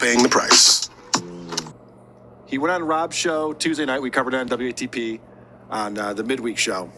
paying the price. He went on Rob's show Tuesday night. We covered it on WATP on the midweek show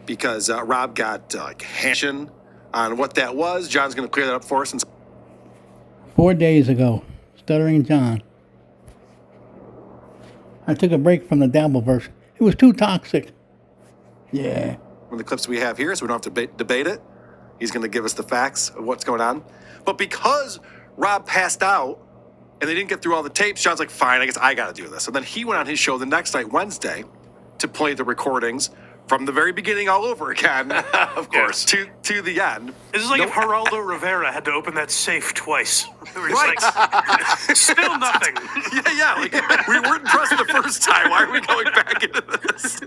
because Rob got hand on what that was. John's going to clear that up for us. 4 days ago, Stuttering John. I took a break from the Dabble version. It was too toxic. Yeah. One of the clips we have here, so we don't have to debate it. He's going to give us the facts of what's going on. But because Rob passed out and they didn't get through all the tapes, John's like, fine, I guess I got to do this. And then he went on his show the next night, Wednesday, to play the recordings from the very beginning all over again. Of course. To the end. This is like if Geraldo Rivera had to open that safe twice. Right. Like, still nothing. Yeah. Like, we weren't impressed the first time. Why are we going back into this?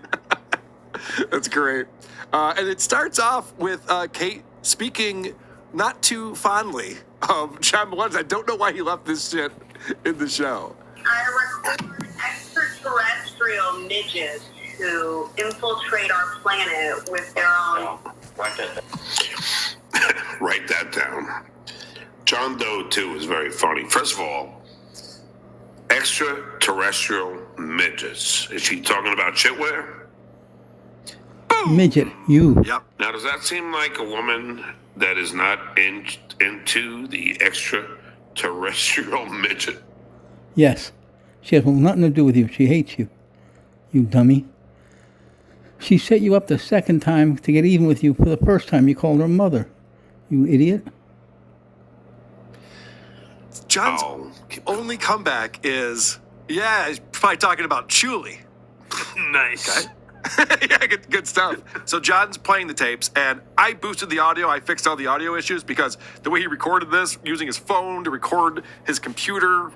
That's great. And it starts off with Kate speaking not too fondly of John Mulaney. I don't know why he left this shit in the show. I record extraterrestrial midgets who infiltrate our planet with their own... Write that down. John Doe, too, is very funny. First of all, extraterrestrial midgets. Is she talking about shitware? Midget, you. Yep. Now, does that seem like a woman that is not into the extraterrestrial midget? Yes. She has nothing to do with you. She hates you. You dummy. She set you up the second time to get even with you for the first time you called her mother. You idiot. John's only comeback is, he's probably talking about Chuli. Nice. Okay. Yeah, good stuff. So John's playing the tapes, and I boosted the audio. I fixed all the audio issues because the way he recorded this, using his phone to record his computer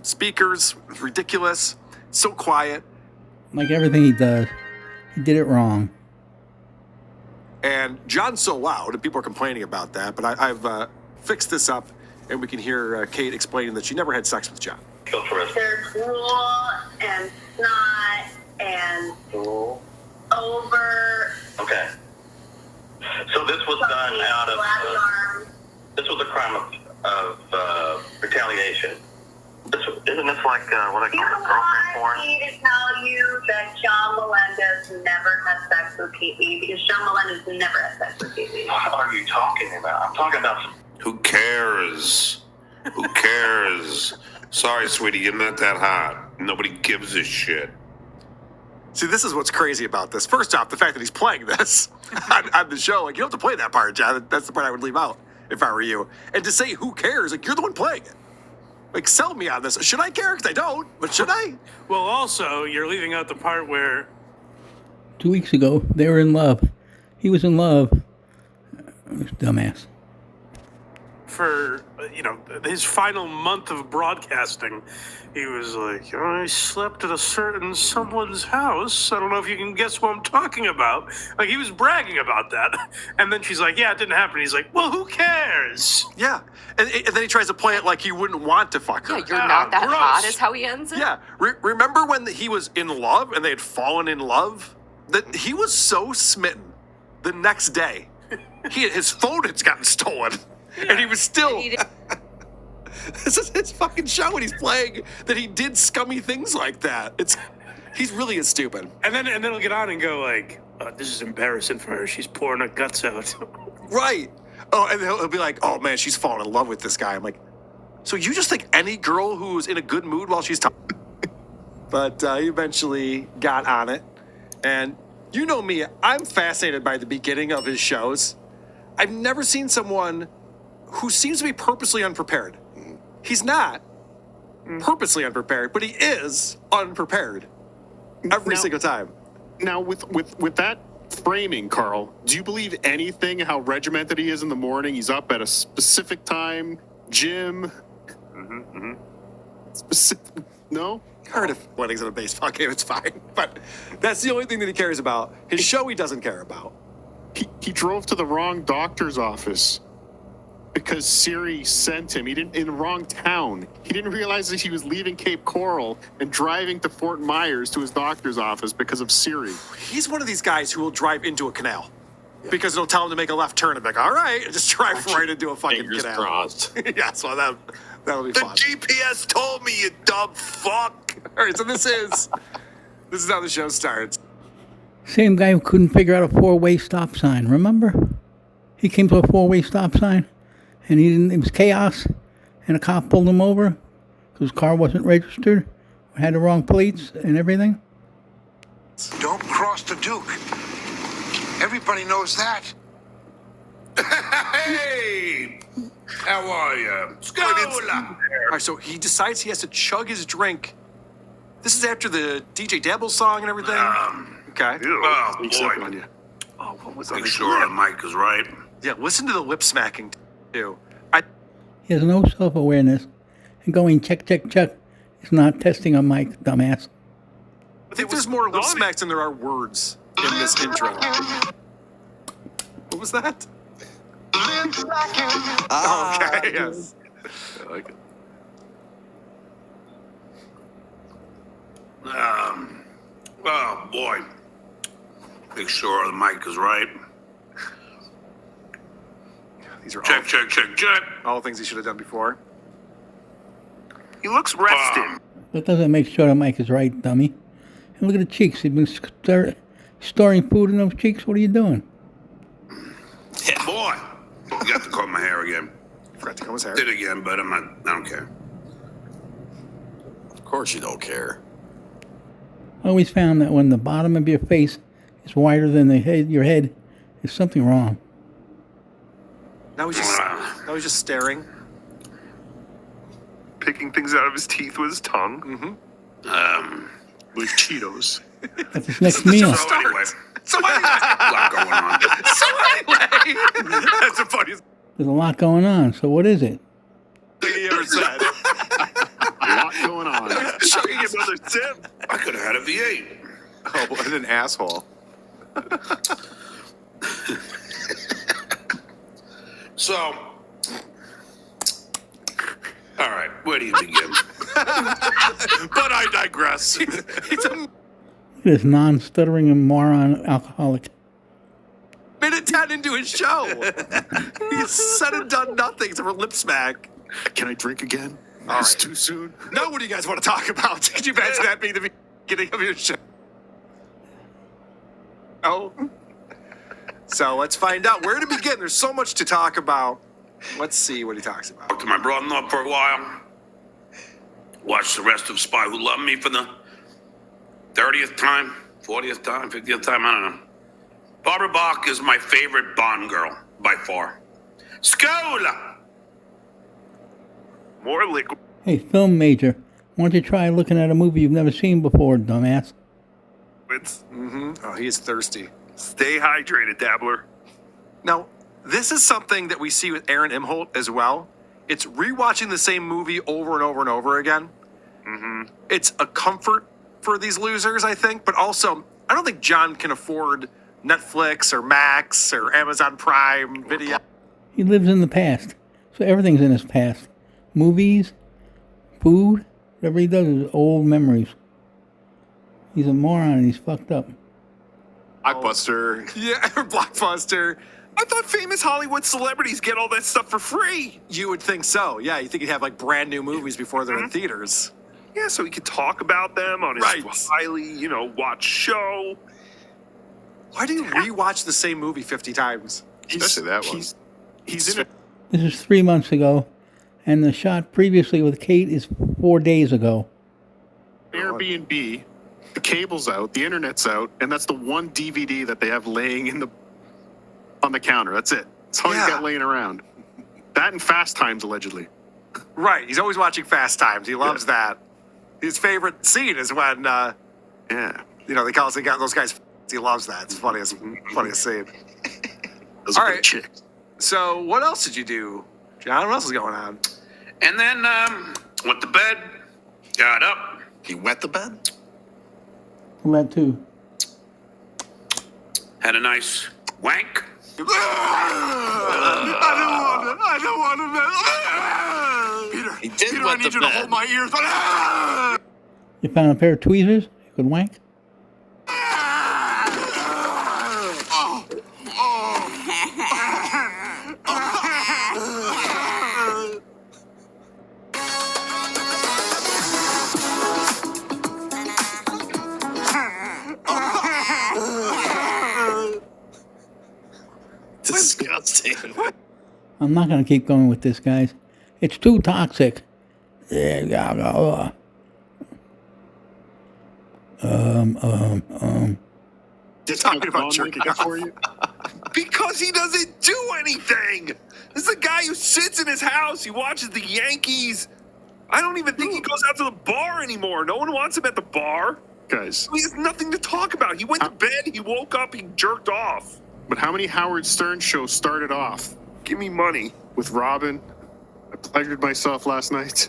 speakers, was ridiculous. So quiet. Like everything he does, he did it wrong. And John's so loud, and people are complaining about that, but I've fixed this up, and we can hear Kate explaining that she never had sex with John. There's drool and snot and over. Okay. So this was done out of... this was a crime of retaliation. Isn't this like what I call girlfriend porn? I need to tell you that John Melendez never had sex with Kate Lee because John Melendez never had sex with Kate Lee. What are you talking about? I'm talking about some... Who cares? Who cares? Sorry, sweetie, you're not that hot. Nobody gives a shit. See, this is what's crazy about this. First off, the fact that he's playing this on the show, like, you don't have to play that part, John. That's the part I would leave out if I were you. And to say who cares, like, you're the one playing it. Like, sell me on this. Should I care? Because I don't, but should I? Well, also, you're leaving out the part where... 2 weeks ago, they were in love. He was in love. Dumbass. For, his final month of broadcasting, he was like, I slept at a certain someone's house. I don't know if you can guess what I'm talking about. Like, he was bragging about that. And then she's like, yeah, it didn't happen. He's like, well, who cares? Yeah. And then he tries to play it like he wouldn't want to fuck her. Yeah, you're not that gross. hot is how he ends it? Yeah. Remember when he was in love and they had fallen in love? That he was so smitten the next day. His phone had gotten stolen. Yeah. And he was still... This is his fucking show, and he's playing that he did scummy things like that. He's really is stupid. And then he'll get on and go like, this is embarrassing for her. She's pouring her guts out. Right. Oh, and he'll be like, oh man, she's falling in love with this guy. I'm like, so you just think any girl who's in a good mood while she's talking? But he eventually got on it. And you know me, I'm fascinated by the beginning of his shows. I've never seen someone who seems to be purposely unprepared. He's not purposely unprepared, but he is unprepared every single time. Now, with that framing, Carl, do you believe anything how regimented he is in the morning? He's up at a specific time, gym. Specific, no? Heard if weddings at a baseball game, it's fine. But that's the only thing that he cares about. His show he doesn't care about. He drove to the wrong doctor's office because Siri sent him. He didn't in the wrong town. He didn't realize that he was leaving Cape Coral and driving to Fort Myers to his doctor's office because of Siri. He's one of these guys who will drive into a canal because it'll tell him to make a left turn and be like, all right, and just drive right into a fucking Fingers canal. crossed. Yeah, so That'll be The fun. GPS told me, you dumb fuck. All right, so this is how the show starts. Same guy who couldn't figure out a four-way stop sign. Remember? He came to a four-way stop sign, and he didn't. It was chaos, and a cop pulled him over because his car wasn't registered, had the wrong plates and everything. Don't cross the Duke. Everybody knows that. Hey, how are you? Scola. All right, so he decides he has to chug his drink. This is after the DJ Dabble song and everything. Okay. Oh, Sneaks up boy. on you. Oh, what was on Make his sure lip? the mic is right. Yeah, listen to the lip smacking too. He has no self-awareness, and going check, check, check is not testing a mic, dumbass. I think there's more lip smacks than there are words in this intro. What was that? Okay, yes. I like it. Oh boy. Make sure the mic is right. These are Check, check, check, check. all things he should have done before. He looks rested. That doesn't make sure the mic is right, dummy. And look at the cheeks. You've been storing food in those cheeks. What are you doing? Boy, you got to comb my hair again. Forgot to comb his hair. Did it again, but I don't care. Of course you don't care. I always found that when the bottom of your face is wider than the head, your head, there's something wrong. Now he's just staring. Picking things out of his teeth with his tongue. With Cheetos. That's his next meal. So anyway, So anyway, a lot going on. that's the funniest There's a lot going on. So what is it? thing he ever said. A lot going on. Chugging another sip. I could have had a V8. Oh, what an asshole. So, all right, where do you begin? But I digress. He's a Look at this non-stuttering and moron alcoholic. minute 10 into his show. He's said and done nothing except for lip smack. Can I drink again? All It's right. too soon. Now, what do you guys want to talk about? Could you imagine that being the beginning of your show? Oh. So let's find out where to begin. There's so much to talk about. Let's see what he talks about. Talked to my brother-in-law for a while. Watched the rest of Spy Who Loved Me for the 30th time, 40th time, 50th time, I don't know. Barbara Bach is my favorite Bond girl, by far. Scola! More liquid. Hey, film major, why don't you try looking at a movie you've never seen before, dumbass? Oh, he is thirsty. Stay hydrated, Dabbler. Now, this is something that we see with Aaron Imholt as well. It's rewatching the same movie over and over and over again. It's a comfort for these losers, I think, but also, I don't think John can afford Netflix or Max or Amazon Prime Video. He lives in the past, so everything's in his past. Movies, food, whatever he does is old memories. He's a moron and he's fucked up. Blockbuster. Yeah, Blockbuster. I thought famous Hollywood celebrities get all that stuff for free. You would think so. Yeah, you think he'd have like brand new movies before they're in theaters. Yeah, so he could talk about them on his Right. highly, watched show. Why do you rewatch the same movie 50 times? Especially that one. He's in it. This is 3 months ago, and the shot previously with Kate is 4 days ago. Airbnb. The cable's out. The internet's out. And that's the one DVD that they have laying on the counter. That's it. That's all Yeah. he's got laying around. That and Fast Times, allegedly. Right, he's always watching Fast Times. He loves that. His favorite scene is when, Yeah. they call those guys. He loves that. It's the funniest scene. Those All are right. good chicks. So, what else did you do, John? What else is going on? And then went to bed, got up. He wet the bed? Well, that too. Had a nice wank. I don't want to. Peter, He did wet the bed. my ears. You found a pair of tweezers you could wank? Disgusting. I'm not going to keep going with this, guys. It's too toxic. They're talking about jerking off. For you. Because he doesn't do anything. This is a guy who sits in his house. He watches the Yankees. I don't even think he goes out to the bar anymore. No one wants him at the bar. Guys, He has nothing to talk about. He went to bed. He woke up. He jerked off. but how many Howard Stern shows started off Give me money. with Robin? I pleasured myself last night.